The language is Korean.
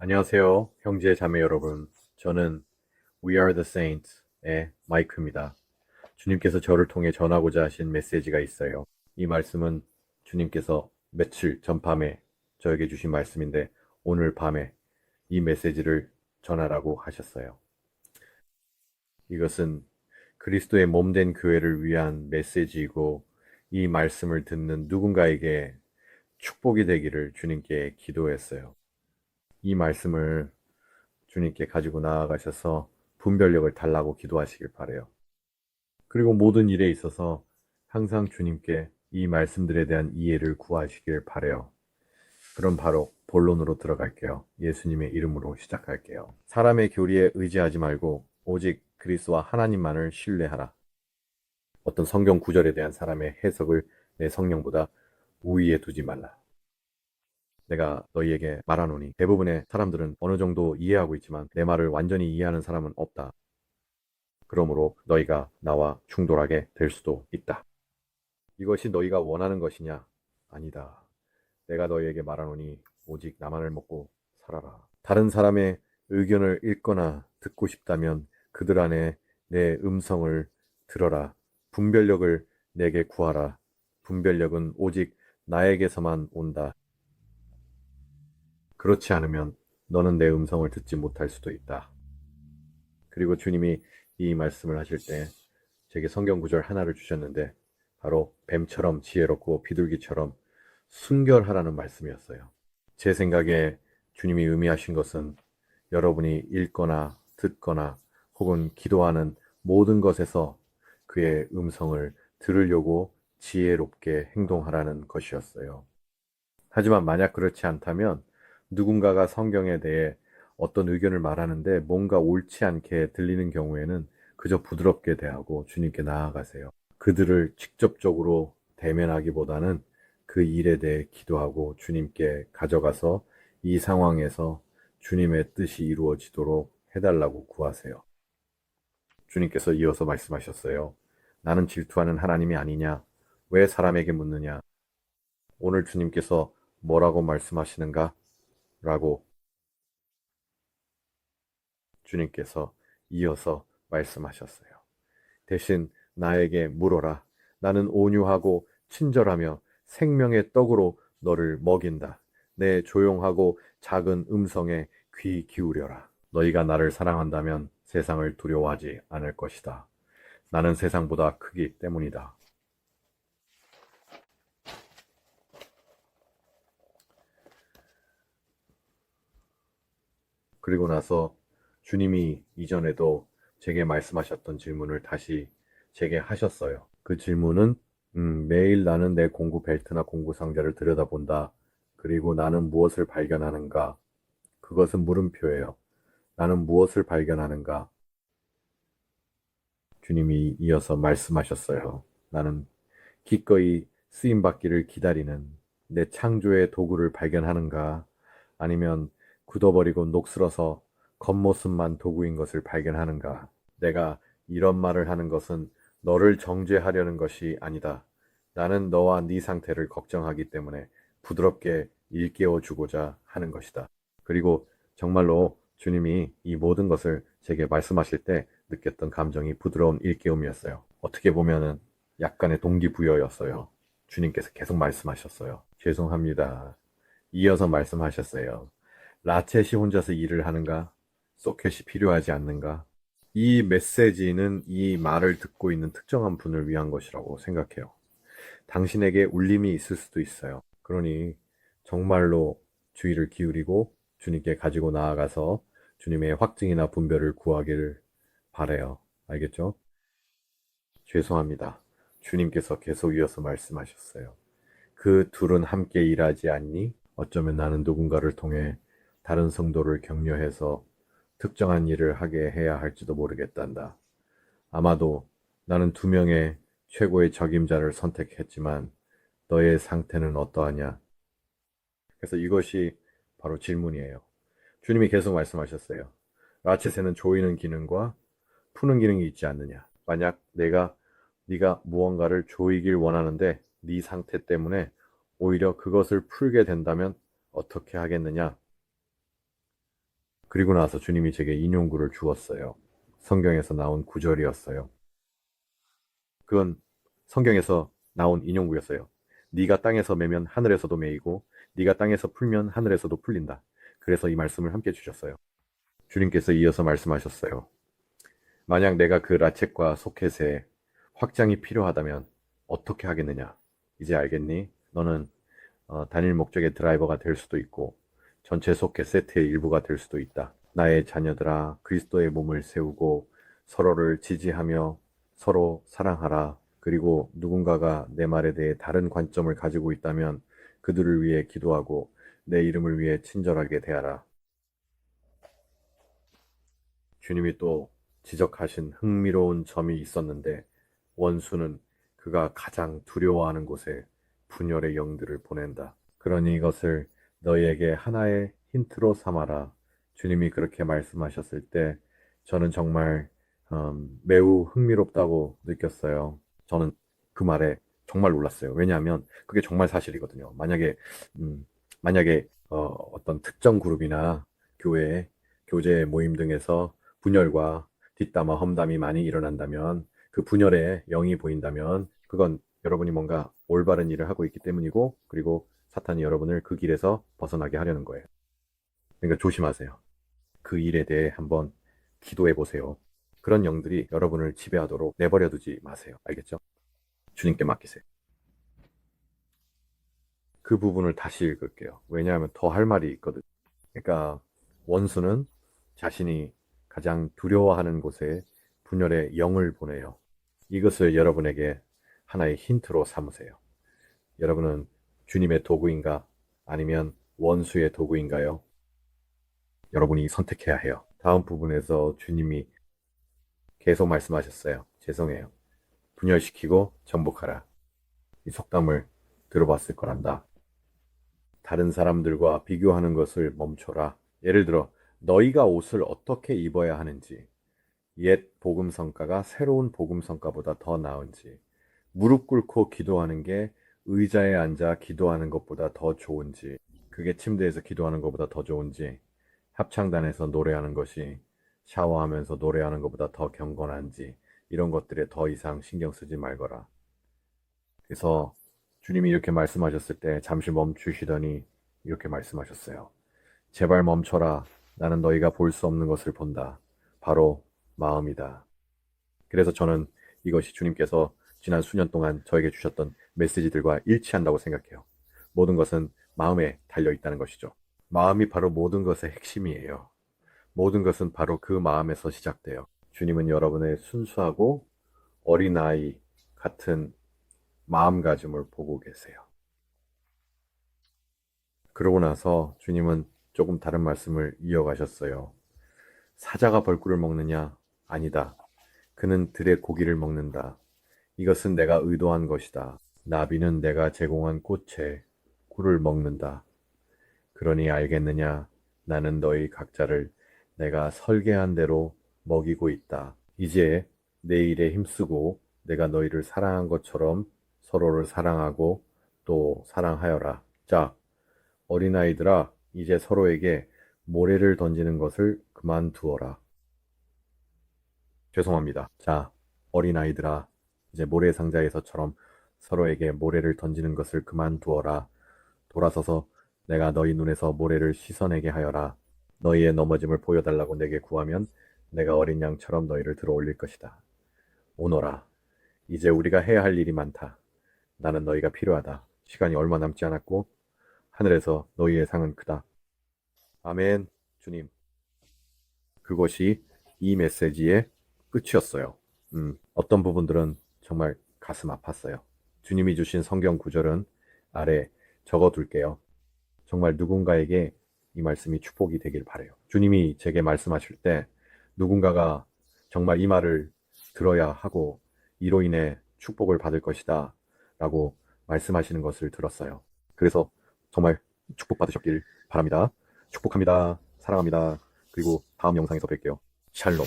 안녕하세요, 형제 자매 여러분. 저는 We Are the Saints의 마이크입니다. 주님께서 저를 통해 전하고자 하신 메시지가 있어요. 이 말씀은 주님께서 며칠 전 밤에 저에게 주신 말씀인데 오늘 밤에 이 메시지를 전하라고 하셨어요. 이것은 그리스도의 몸된 교회를 위한 메시지이고 이 말씀을 듣는 누군가에게 축복이 되기를 주님께 기도했어요. 이 말씀을 주님께 가지고 나아가셔서 분별력을 달라고 기도하시길 바래요. 그리고 모든 일에 있어서 항상 주님께 이 말씀들에 대한 이해를 구하시길 바래요. 그럼 바로 본론으로 들어갈게요. 예수님의 이름으로 시작할게요. 사람의 교리에 의지하지 말고 오직 그리스도와 하나님만을 신뢰하라. 어떤 성경 구절에 대한 사람의 해석을 내 성령보다 우위에 두지 말라. 내가 너희에게 말하노니 대부분의 사람들은 어느 정도 이해하고 있지만 내 말을 완전히 이해하는 사람은 없다. 그러므로 너희가 나와 충돌하게 될 수도 있다. 이것이 너희가 원하는 것이냐? 아니다. 내가 너희에게 말하노니 오직 나만을 먹고 살아라. 다른 사람의 의견을 읽거나 듣고 싶다면 그들 안에 내 음성을 들어라. 분별력을 내게 구하라. 분별력은 오직 나에게서만 온다. 그렇지 않으면 너는 내 음성을 듣지 못할 수도 있다. 그리고 주님이 이 말씀을 하실 때 제게 성경 구절 하나를 주셨는데 바로 뱀처럼 지혜롭고 비둘기처럼 순결하라는 말씀이었어요. 제 생각에 주님이 의미하신 것은 여러분이 읽거나 듣거나 혹은 기도하는 모든 것에서 그의 음성을 들으려고 지혜롭게 행동하라는 것이었어요. 하지만 만약 그렇지 않다면 누군가가 성경에 대해 어떤 의견을 말하는데 뭔가 옳지 않게 들리는 경우에는 그저 부드럽게 대하고 주님께 나아가세요. 그들을 직접적으로 대면하기보다는 그 일에 대해 기도하고 주님께 가져가서 이 상황에서 주님의 뜻이 이루어지도록 해달라고 구하세요. 주님께서 이어서 말씀하셨어요. 나는 질투하는 하나님이 아니냐? 왜 사람에게 묻느냐? 오늘 주님께서 뭐라고 말씀하시는가? 라고 주님께서 이어서 말씀하셨어요. 대신 나에게 물어라. 나는 온유하고 친절하며 생명의 떡으로 너를 먹인다. 내 조용하고 작은 음성에 귀 기울여라. 너희가 나를 사랑한다면 세상을 두려워하지 않을 것이다. 나는 세상보다 크기 때문이다. 그리고 나서 주님이 이전에도 제게 말씀하셨던 질문을 다시 제게 하셨어요. 그 질문은 매일 나는 내 공구 벨트나 공구 상자를 들여다본다. 그리고 나는 무엇을 발견하는가? 그것은 물음표예요. 나는 무엇을 발견하는가? 주님이 이어서 말씀하셨어요. 나는 기꺼이 쓰임받기를 기다리는 내 창조의 도구를 발견하는가? 아니면 굳어버리고 녹슬어서 겉모습만 도구인 것을 발견하는가? 내가 이런 말을 하는 것은 너를 정죄하려는 것이 아니다. 나는 너와 네 상태를 걱정하기 때문에 부드럽게 일깨워 주고자 하는 것이다. 그리고 정말로 주님이 이 모든 것을 제게 말씀하실 때 느꼈던 감정이 부드러운 일깨움이었어요. 어떻게 보면은 약간의 동기부여였어요. 주님께서 계속 말씀하셨어요. 죄송합니다. 이어서 말씀하셨어요. 라쳇이 혼자서 일을 하는가? 소켓이 필요하지 않는가? 이 메시지는 이 말을 듣고 있는 특정한 분을 위한 것이라고 생각해요. 당신에게 울림이 있을 수도 있어요. 그러니 정말로 주의를 기울이고 주님께 가지고 나아가서 주님의 확증이나 분별을 구하기를 바래요. 알겠죠? 죄송합니다. 주님께서 계속 이어서 말씀하셨어요. 그 둘은 함께 일하지 않니? 어쩌면 나는 누군가를 통해 다른 성도를 격려해서 특정한 일을 하게 해야 할지도 모르겠단다. 아마도 나는 두 명의 최고의 적임자를 선택했지만 너의 상태는 어떠하냐? 그래서 이것이 바로 질문이에요. 주님이 계속 말씀하셨어요. 라쳇에는 조이는 기능과 푸는 기능이 있지 않느냐? 만약 네가 무언가를 조이길 원하는데 네 상태 때문에 오히려 그것을 풀게 된다면 어떻게 하겠느냐? 그리고 나서 주님이 제게 인용구를 주었어요. 성경에서 나온 구절이었어요. 그건 성경에서 나온 인용구였어요. 네가 땅에서 매면 하늘에서도 매이고 네가 땅에서 풀면 하늘에서도 풀린다. 그래서 이 말씀을 함께 주셨어요. 주님께서 이어서 말씀하셨어요. 만약 내가 그 라쳇과 소켓에 확장이 필요하다면 어떻게 하겠느냐? 이제 알겠니? 너는 단일 목적의 드라이버가 될 수도 있고 전체 소켓 세트의 일부가 될 수도 있다. 나의 자녀들아, 그리스도의 몸을 세우고 서로를 지지하며 서로 사랑하라. 그리고 누군가가 내 말에 대해 다른 관점을 가지고 있다면 그들을 위해 기도하고 내 이름을 위해 친절하게 대하라. 주님이 또 지적하신 흥미로운 점이 있었는데 원수는 그가 가장 두려워하는 곳에 분열의 영들을 보낸다. 그러니 이것을 너희에게 하나의 힌트로 삼아라. 주님이 그렇게 말씀하셨을 때 저는 정말 매우 흥미롭다고 느꼈어요. 저는 그 말에 정말 놀랐어요. 왜냐하면 그게 정말 사실이거든요. 음, 만약에 어떤 특정 그룹이나 교회, 교제 모임 등에서 분열과 뒷담화, 험담이 많이 일어난다면 그 분열에 영이 보인다면 그건 여러분이 뭔가 올바른 일을 하고 있기 때문이고 그리고 사탄이 여러분을 그 길에서 벗어나게 하려는 거예요. 그러니까 조심하세요. 그 일에 대해 한번 기도해 보세요. 그런 영들이 여러분을 지배하도록 내버려 두지 마세요. 알겠죠? 주님께 맡기세요. 그 부분을 다시 읽을게요. 왜냐하면 더 할 말이 있거든. 그러니까 원수는 자신이 가장 두려워하는 곳에 분열의 영을 보내요. 이것을 여러분에게 하나의 힌트로 삼으세요. 여러분은 주님의 도구인가? 아니면 원수의 도구인가요? 여러분이 선택해야 해요. 다음 부분에서 주님이 계속 말씀하셨어요. 죄송해요. 분열시키고 정복하라. 이 속담을 들어봤을 거란다. 다른 사람들과 비교하는 것을 멈춰라. 예를 들어, 너희가 옷을 어떻게 입어야 하는지, 옛 복음 성가가 새로운 복음 성가보다 더 나은지, 무릎 꿇고 기도하는 게 의자에 앉아 기도하는 것보다 더 좋은지, 그게 침대에서 기도하는 것보다 더 좋은지, 합창단에서 노래하는 것이 샤워하면서 노래하는 것보다 더 경건한지, 이런 것들에 더 이상 신경 쓰지 말거라. 그래서 주님이 이렇게 말씀하셨을 때 잠시 멈추시더니 이렇게 말씀하셨어요. 제발 멈춰라. 나는 너희가 볼 수 없는 것을 본다. 바로 마음이다. 그래서 저는 이것이 주님께서 지난 수년 동안 저에게 주셨던 메시지들과 일치한다고 생각해요. 모든 것은 마음에 달려 있다는 것이죠. 마음이 바로 모든 것의 핵심이에요. 모든 것은 바로 그 마음에서 시작돼요. 주님은 여러분의 순수하고 어린아이 같은 마음가짐을 보고 계세요. 그러고 나서 주님은 조금 다른 말씀을 이어가셨어요. 사자가 벌꿀을 먹느냐? 아니다. 그는 들의 고기를 먹는다. 이것은 내가 의도한 것이다. 나비는 내가 제공한 꽃에 꿀을 먹는다. 그러니 알겠느냐? 나는 너희 각자를 내가 설계한 대로 먹이고 있다. 이제 내 일에 힘쓰고 내가 너희를 사랑한 것처럼 서로를 사랑하고 또 사랑하여라. 자, 어린아이들아, 이제 서로에게 모래를 던지는 것을 그만두어라. 죄송합니다. 자, 어린아이들아, 이제 모래상자에서처럼 서로에게 모래를 던지는 것을 그만두어라. 돌아서서 내가 너희 눈에서 모래를 씻어내게 하여라. 너희의 넘어짐을 보여달라고 내게 구하면 내가 어린 양처럼 너희를 들어 올릴 것이다. 오너라. 이제 우리가 해야 할 일이 많다. 나는 너희가 필요하다. 시간이 얼마 남지 않았고 하늘에서 너희의 상은 크다. 아멘, 주님. 그것이 이 메시지의 끝이었어요. 어떤 부분들은 정말 가슴 아팠어요. 주님이 주신 성경 구절은 아래 적어둘게요. 정말 누군가에게 이 말씀이 축복이 되길 바라요. 주님이 제게 말씀하실 때 누군가가 정말 이 말을 들어야 하고 이로 인해 축복을 받을 것이다 라고 말씀하시는 것을 들었어요. 그래서 정말 축복받으셨길 바랍니다. 축복합니다. 사랑합니다. 그리고 다음 영상에서 뵐게요. 샬롬.